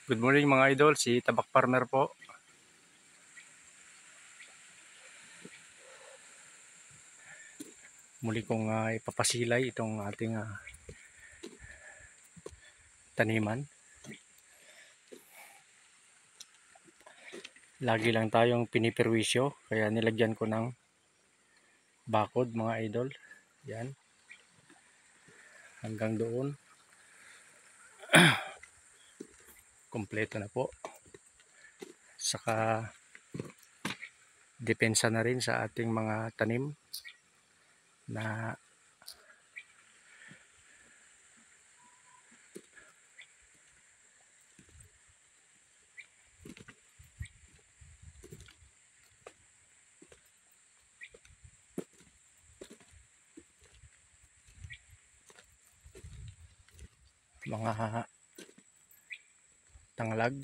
Good morning mga idol, si Tabak Farmer po. Muli kong ipapasilay itong ating taniman. Lagi lang tayong piniperwisyo, kaya nilagyan ko ng bakod mga idol. Yan. Hanggang doon. Kompleto na po. Saka depensa na rin sa ating mga tanim na mga tanglag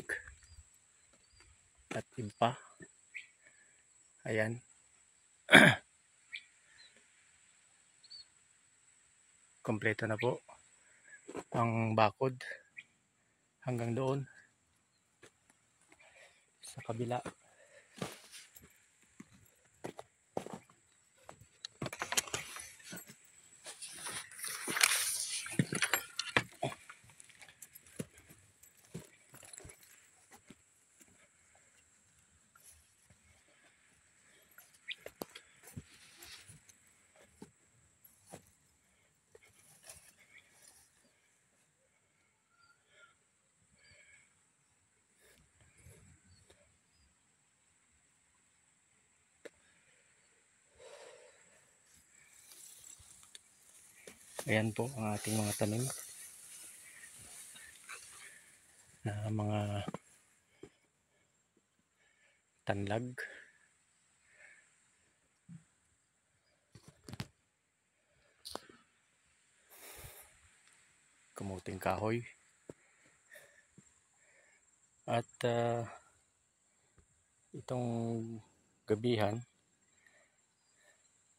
at iba. Ayan. Kompleto na po ang bakod hanggang doon sa kabila. Ayan po ang ating mga tanim na mga tanlag. Kamuting kahoy. At itong gabihan,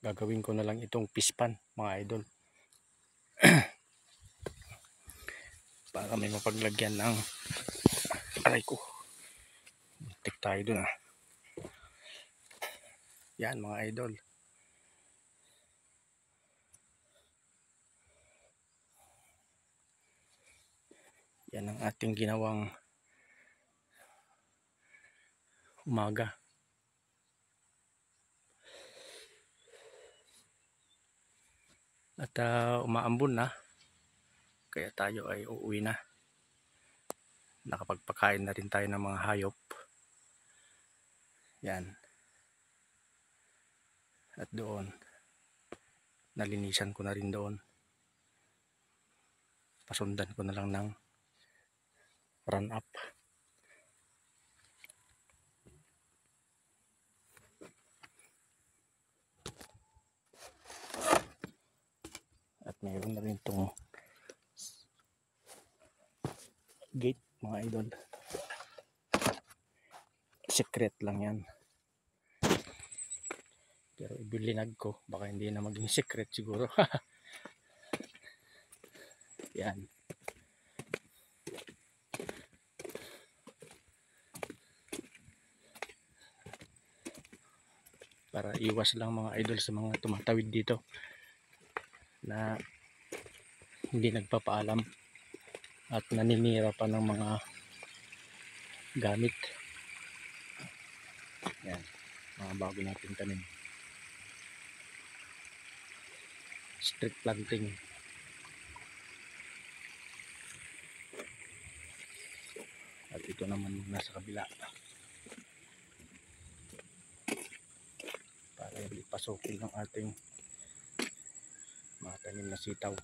gagawin ko na lang itong pispan mga idol. Para may mapaglagyan ng aray ko. Tik tayo dun Yan mga idol. Yan ang ating ginawang umaga. At umaambon na. Kaya tayo ay uuwi na. Nakapagpakain na rin tayo ng mga hayop. Yan. At doon, nalinisan ko na rin doon. Pasundan ko na lang ng run up. At mayroon na rin itong gate mga idol. Secret lang yan. Pero ibilinag ko. Baka hindi na maging secret siguro. Yan. Para iwas lang mga idol sa mga tumatawid dito na hindi nagpapaalam at naninira pa ng mga gamit. Yan, mga bago natin tanim. Street planting. At ito naman nasa kabila. Para hindi pasukin ng ating mga tanim na sitaw.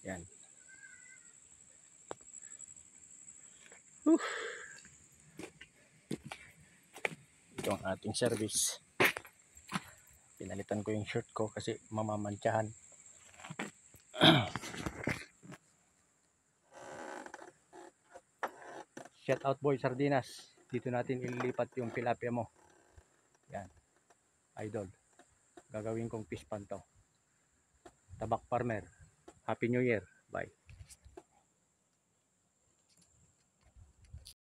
Yan. Ito ang ating service. Pinalitan ko yung shirt ko kasi mamamantsahan. Shout out boy Sardinas. Dito natin ililipat yung tilapia mo. Yan. Idol. Gagawin kong fish pan to. Tabak Farmer. Happy New Year. Bye.